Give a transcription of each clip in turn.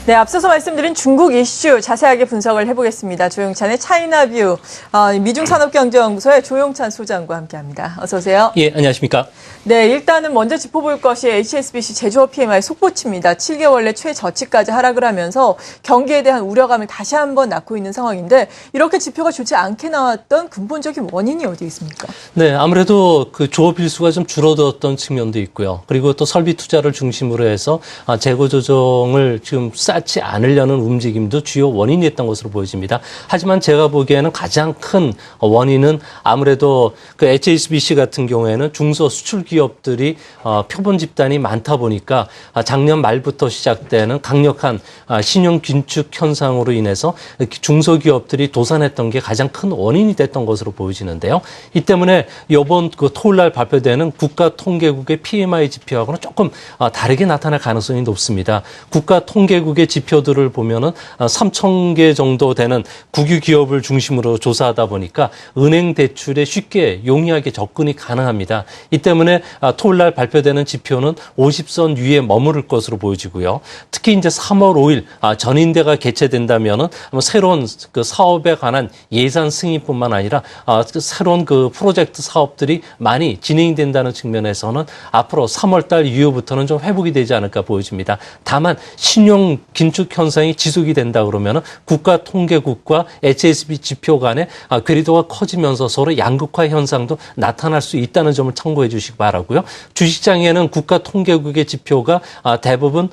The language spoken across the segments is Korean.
네, 앞서서 말씀드린 중국 이슈 자세하게 분석을 해보겠습니다. 조용찬의 차이나뷰, 미중산업경제연구소의 조용찬 소장과 함께합니다. 어서 오세요. 예, 안녕하십니까. 네, 일단은 먼저 짚어볼 것이 HSBC 제조업 PMI 속보치입니다. 7개월 내 최저치까지 하락을 하면서 경기에 대한 우려감을 다시 한번 낳고 있는 상황인데 이렇게 지표가 좋지 않게 나왔던 근본적인 원인이 어디에 있습니까? 네, 아무래도 그 조업 일수가 좀 줄어들었던 측면도 있고요. 그리고 또 설비 투자를 중심으로 해서 재고 조정을 지금 쌓지 않으려는 움직임도 주요 원인이었던 것으로 보여집니다. 하지만 제가 보기에는 가장 큰 원인은 아무래도 그 HSBC 같은 경우에는 중소 수출 기업들이 표본 집단이 많다 보니까 작년 말부터 시작되는 강력한 신용 긴축 현상으로 인해서 중소기업들이 도산했던 게 가장 큰 원인이 됐던 것으로 보여지는데요. 이 때문에 이번 그 토요일 날 발표되는 국가통계국의 PMI 지표하고는 조금 다르게 나타날 가능성이 높습니다. 국가통계국의 지표들을 보면은 3,000개 정도 되는 국유 기업을 중심으로 조사하다 보니까 은행 대출에 쉽게 용이하게 접근이 가능합니다. 이 때문에 토요일 날 발표되는 지표는 50선 위에 머무를 것으로 보여지고요. 특히 이제 3월 5일 전인대가 개최된다면은 새로운 그 사업에 관한 예산 승인뿐만 아니라 새로운 그 프로젝트 사업들이 많이 진행이 된다는 측면에서는 앞으로 3월 달 이후부터는 좀 회복이 되지 않을까 보여집니다. 다만 신용 긴축 현상이 지속이 된다 그러면은 국가통계국과 HSBC 지표 간의 괴리도가 커지면서 서로 양극화 현상도 나타날 수 있다는 점을 참고해 주시기 바라고요. 주식시장에는 국가통계국의 지표가 대부분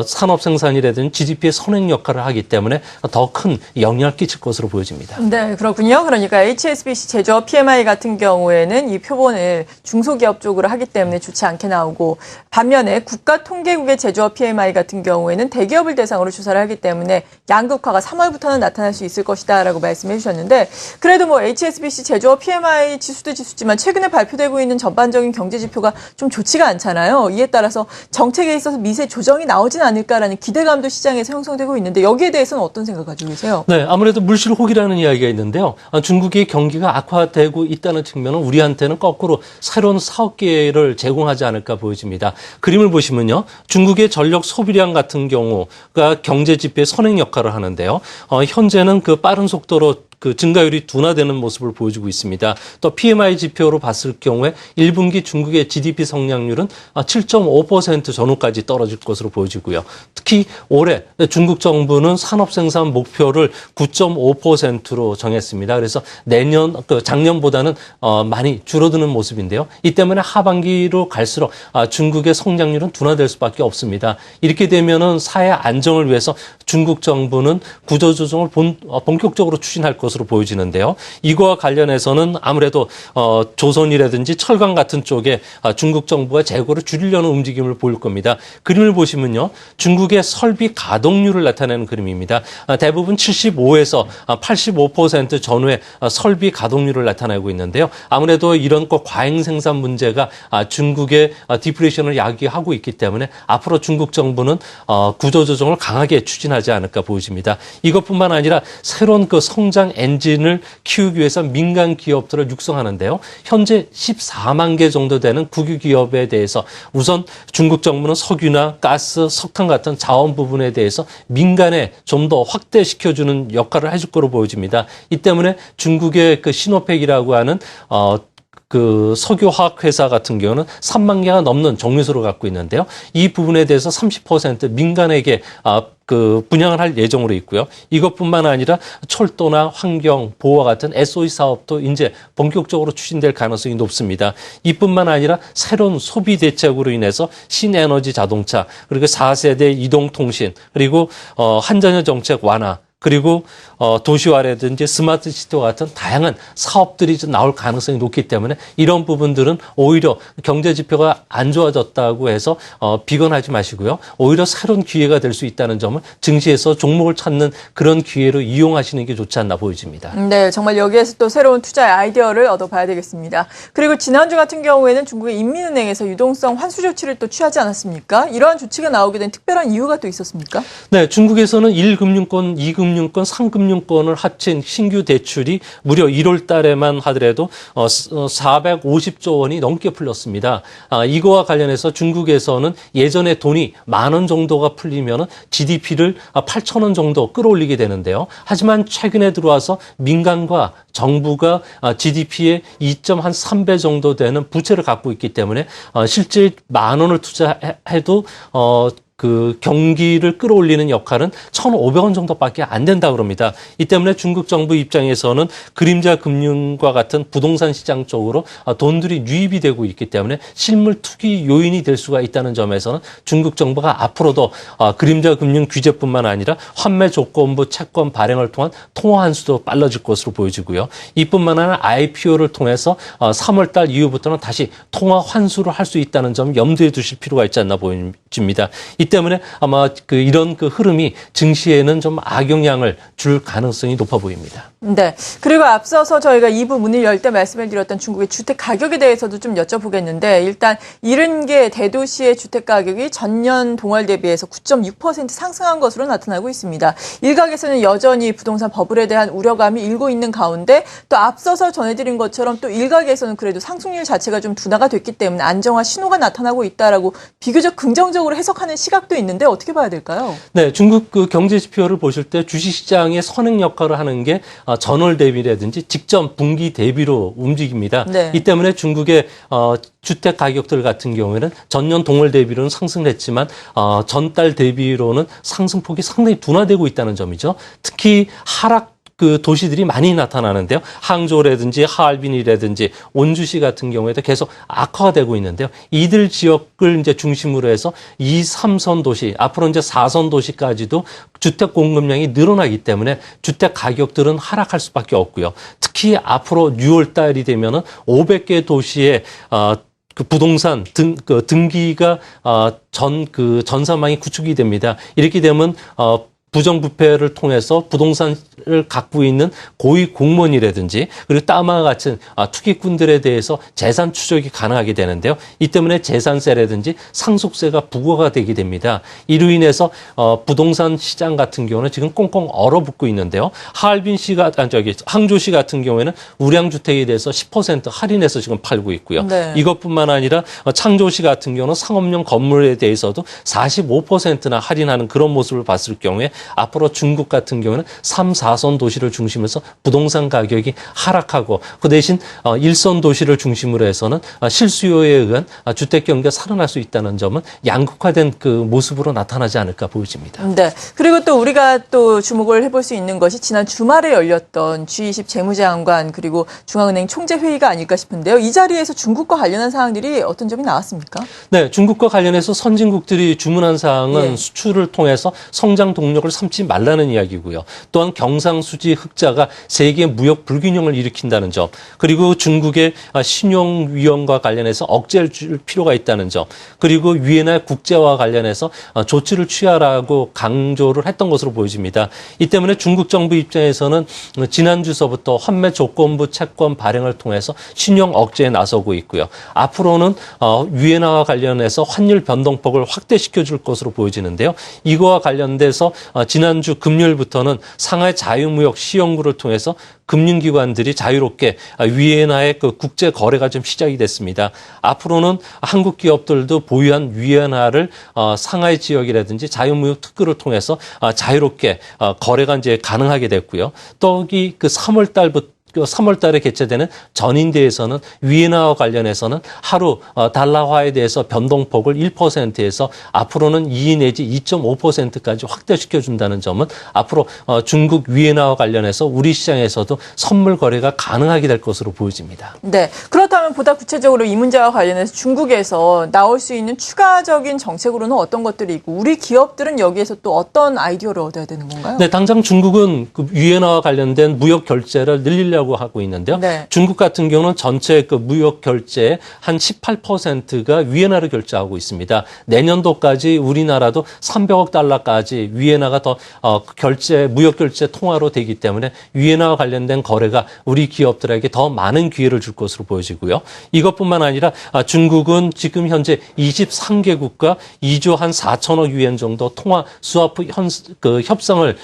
산업 생산이라든지 GDP의 선행 역할을 하기 때문에 더 큰 영향을 끼칠 것으로 보여집니다. 네, 그렇군요. 그러니까 HSBC 제조업 PMI 같은 경우에는 이 표본을 중소기업 쪽으로 하기 때문에 좋지 않게 나오고 반면에 국가통계국의 제조업 PMI 같은 경우에는 대기업을 대상으로 조사를 하기 때문에 양극화가 3월부터는 나타날 수 있을 것이다라고 말씀해 주셨는데 그래도 뭐 HSBC 제조업 PMI 지수도 지수지만 최근에 발표되고 있는 전반적인 경제 지표가 좀 좋지가 않잖아요. 이에 따라서 정책에 있어서 미세 조정이 나오진 않을까라는 기대감도 시장에서 형성되고 있는데 여기에 대해서는 어떤 생각 가지고 계세요? 네, 아무래도 물실호기라는 이야기가 있는데요. 중국의 경기가 악화되고 있다는 측면은 우리한테는 거꾸로 새로운 사업 기회를 제공하지 않을까 보여집니다. 그림을 보시면요. 중국의 전력 소비량 같은 경우가 경제 지표의 선행 역할을 하는데요. 현재는 그 빠른 속도로 그 증가율이 둔화되는 모습을 보여주고 있습니다. 또 PMI 지표로 봤을 경우에 1분기 중국의 GDP 성장률은 7.5% 전후까지 떨어질 것으로 보여지고요. 특히 올해 중국 정부는 산업 생산 목표를 9.5%로 정했습니다. 그래서 작년보다는 많이 줄어드는 모습인데요. 이 때문에 하반기로 갈수록 중국의 성장률은 둔화될 수밖에 없습니다. 이렇게 되면은 사회 안정을 위해서 중국 정부는 구조조정을 본격적으로 추진할 것으로 보여지는데요. 이거와 관련해서는 아무래도 조선이라든지 철강 같은 쪽에 중국 정부가 재고를 줄이려는 움직임을 보일 겁니다. 그림을 보시면요. 중국의 설비 가동률을 나타내는 그림입니다. 대부분 75에서 85% 전후의 설비 가동률을 나타내고 있는데요. 아무래도 이런 과잉 생산 문제가 중국의 디프레이션을 야기하고 있기 때문에 앞으로 중국 정부는 구조조정을 강하게 추진하지 않을까 보여집니다. 이것뿐만 아니라 새로운 그 성장 엔진을 키우기 위해서 민간 기업들을 육성하는데요. 현재 14만 개 정도 되는 국유 기업에 대해서 우선 중국 정부는 석유나 가스, 석탄 같은 자원 부분에 대해서 민간에 좀 더 확대시켜주는 역할을 해줄 거로 보여집니다. 이 때문에 중국의 그 시노펙이라고 하는 그 석유화학 회사 같은 경우는 3만 개가 넘는 정유소를 갖고 있는데요. 이 부분에 대해서 30% 민간에게 분양을 할 예정으로 있고요. 이것뿐만 아니라 철도나 환경, 보호와 같은 SOE 사업도 이제 본격적으로 추진될 가능성이 높습니다. 이뿐만 아니라 새로운 소비 대책으로 인해서 신에너지 자동차, 그리고 4세대 이동통신, 그리고 한전혀 정책 완화, 그리고 도시화라든지 스마트 시티와 같은 다양한 사업들이 좀 나올 가능성이 높기 때문에 이런 부분들은 오히려 경제 지표가 안 좋아졌다고 해서 비관하지 마시고요. 오히려 새로운 기회가 될 수 있다는 점을 증시에서 종목을 찾는 그런 기회로 이용하시는 게 좋지 않나 보여집니다. 네, 정말 여기에서 또 새로운 투자의 아이디어를 얻어봐야 되겠습니다. 그리고 지난주 같은 경우에는 중국의 인민은행에서 유동성 환수 조치를 또 취하지 않았습니까? 이러한 조치가 나오게 된 특별한 이유가 또 있었습니까? 네, 중국에서는 1금융권, 2금융권 금융권, 상금융권을 합친 신규 대출이 무려 1월 달에만 하더라도 450조 원이 넘게 풀렸습니다. 이거와 관련해서 중국에서는 예전에 돈이 10,000원 정도가 풀리면 GDP를 8,000원 정도 끌어올리게 되는데요. 하지만 최근에 들어와서 민간과 정부가 GDP의 2.3배 정도 되는 부채를 갖고 있기 때문에 실제 10,000원을 투자해도 그 경기를 끌어올리는 역할은 1,500원 정도밖에 안 된다 그럽니다. 이 때문에 중국 정부 입장에서는 그림자 금융과 같은 부동산 시장 쪽으로 돈들이 유입이 되고 있기 때문에 실물 투기 요인이 될 수가 있다는 점에서는 중국 정부가 앞으로도 그림자 금융 규제뿐만 아니라 환매 조건부 채권 발행을 통한 통화 한수도 빨라질 것으로 보여지고요. 이뿐만 아니라 IPO를 통해서 3월 달 이후부터는 다시 통화 환수를 할 수 있다는 점 염두에 두실 필요가 있지 않나 보입니다. 이 때문에 아마 이런 흐름이 증시에는 좀 악영향을 줄 가능성이 높아 보입니다. 네. 그리고 앞서서 저희가 2부 문을 열 때 말씀을 드렸던 중국의 주택 가격에 대해서도 좀 여쭤보겠는데, 일단 70개 대도시의 주택 가격이 전년 동월 대비해서 9.6% 상승한 것으로 나타나고 있습니다. 일각에서는 여전히 부동산 버블에 대한 우려감이 일고 있는 가운데, 또 앞서서 전해드린 것처럼 또 일각에서는 그래도 상승률 자체가 좀 둔화가 됐기 때문에 안정화 신호가 나타나고 있다라고 비교적 긍정적으로 해석하는 시각도 있는데 어떻게 봐야 될까요? 네, 중국 경제 지표를 보실 때 주식시장의 선행 역할을 하는 게 전월 대비라든지 직전 분기 대비로 움직입니다. 네. 이 때문에 중국의 주택 가격들 같은 경우에는 전년 동월 대비로는 상승했지만 전달 대비로는 상승폭이 상당히 둔화되고 있다는 점이죠. 특히 하락 도시들이 많이 나타나는데요. 항저우라든지 하얼빈이라든지 온주시 같은 경우에도 계속 악화되고 있는데요. 이들 지역을 이제 중심으로 해서 2, 3선 도시, 앞으로 이제 4선 도시까지도 주택 공급량이 늘어나기 때문에 주택 가격들은 하락할 수밖에 없고요. 특히 앞으로 6월 달이 되면은 500개 도시의 부동산 등기가 전산망이 구축이 됩니다. 이렇게 되면 부정부패를 통해서 부동산을 갖고 있는 고위 공무원이라든지 그리고 따마 같은 투기꾼들에 대해서 재산 추적이 가능하게 되는데요. 이 때문에 재산세라든지 상속세가 부과가 되게 됩니다. 이로 인해서 부동산 시장 같은 경우는 지금 꽁꽁 얼어붙고 있는데요. 항저우시 같은 경우에는 우량주택에 대해서 10% 할인해서 지금 팔고 있고요. 네. 이것뿐만 아니라 창조시 같은 경우는 상업용 건물에 대해서도 45%나 할인하는 그런 모습을 봤을 경우에 앞으로 중국 같은 경우는 3, 4선 도시를 중심으로 부동산 가격이 하락하고 그 대신 1선 도시를 중심으로 해서는 실수요에 의한 주택 경기가 살아날 수 있다는 점은 양극화된 그 모습으로 나타나지 않을까 보여집니다. 네. 그리고 또 우리가 또 주목을 해볼 수 있는 것이 지난 주말에 열렸던 G20 재무장관 그리고 중앙은행 총재 회의가 아닐까 싶은데요. 이 자리에서 중국과 관련한 사항들이 어떤 점이 나왔습니까? 네, 중국과 관련해서 선진국들이 주문한 사항은 수출을 통해서 성장 동력을 삼지 말라는 이야기고요. 또한 경상수지 흑자가 세계 무역 불균형을 일으킨다는 점, 그리고 중국의 신용위험과 관련해서 억제를 줄 필요가 있다는 점, 그리고 위엔화 국제화와 관련해서 조치를 취하라고 강조를 했던 것으로 보여집니다. 이 때문에 중국 정부 입장에서는 지난주서부터 환매 조건부 채권 발행을 통해서 신용 억제에 나서고 있고요. 앞으로는 위엔화와 관련해서 환율 변동폭을 확대시켜 줄 것으로 보여지는데요. 이거와 관련돼서 지난주 금요일부터는 상하이 자유무역 시험구를 통해서 금융기관들이 자유롭게 위엔화의 국제 거래가 좀 시작이 됐습니다. 앞으로는 한국 기업들도 보유한 위엔화를 상하이 지역이라든지 자유무역 특구를 통해서 자유롭게 거래가 이제 가능하게 됐고요. 또 이 3월 달에 개최되는 전인대에서는 위엔화와 관련해서는 하루 달러화에 대해서 변동폭을 1%에서 앞으로는 2 내지 2.5%까지 확대시켜준다는 점은 앞으로 중국 위엔화와 관련해서 우리 시장에서도 선물 거래가 가능하게 될 것으로 보여집니다. 네. 그렇다면 보다 구체적으로 이 문제와 관련해서 중국에서 나올 수 있는 추가적인 정책으로는 어떤 것들이 있고 우리 기업들은 여기에서 또 어떤 아이디어를 얻어야 되는 건가요? 네, 당장 중국은 위엔화와 관련된 무역 결제를 늘리려고 하고 있는데요. 네. 중국 같은 경우는 전체 무역 결제의 한 18%가 위엔화로 결제하고 있습니다. 내년도까지 우리나라도 300억 달러까지 위엔화가 더 무역 결제 통화로 되기 때문에 위엔화와 관련된 거래가 우리 기업들에게 더 많은 기회를 줄 것으로 보여지고요. 이것뿐만 아니라 중국은 지금 현재 23개국과 2조 한 4천억 위엔 정도 통화 스와프 협상을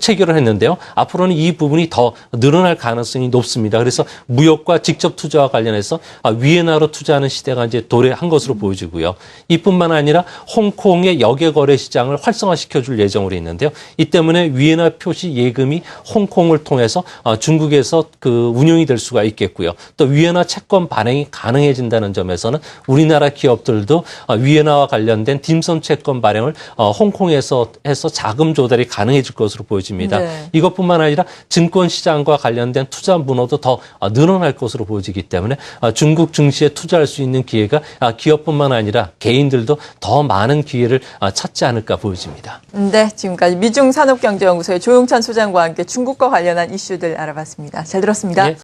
체결을 했는데요. 앞으로는 이 부분이 더 늘어날 가능성이 높습니다. 그래서 무역과 직접 투자와 관련해서 위엔화로 투자하는 시대가 이제 도래한 것으로 보여지고요. 이뿐만 아니라 홍콩의 역외 거래 시장을 활성화시켜줄 예정으로 있는데요. 이 때문에 위엔화 표시 예금이 홍콩을 통해서 중국에서 운용이 될 수가 있겠고요. 또 위엔화 채권 발행이 가능해진다는 점에서는 우리나라 기업들도 위엔화와 관련된 딤섬 채권 발행을 홍콩에서 해서 자금 조달이 가능해질 것으로 보여집니다. 네. 이것뿐만 아니라 증권 시장과 관련된 투자 문호도 더 늘어날 것으로 보여지기 때문에 중국 증시에 투자할 수 있는 기회가 기업뿐만 아니라 개인들도 더 많은 기회를 찾지 않을까 보여집니다. 네, 지금까지 미중산업경제연구소의 조용찬 소장과 함께 중국과 관련한 이슈들 알아봤습니다. 잘 들었습니다. 네.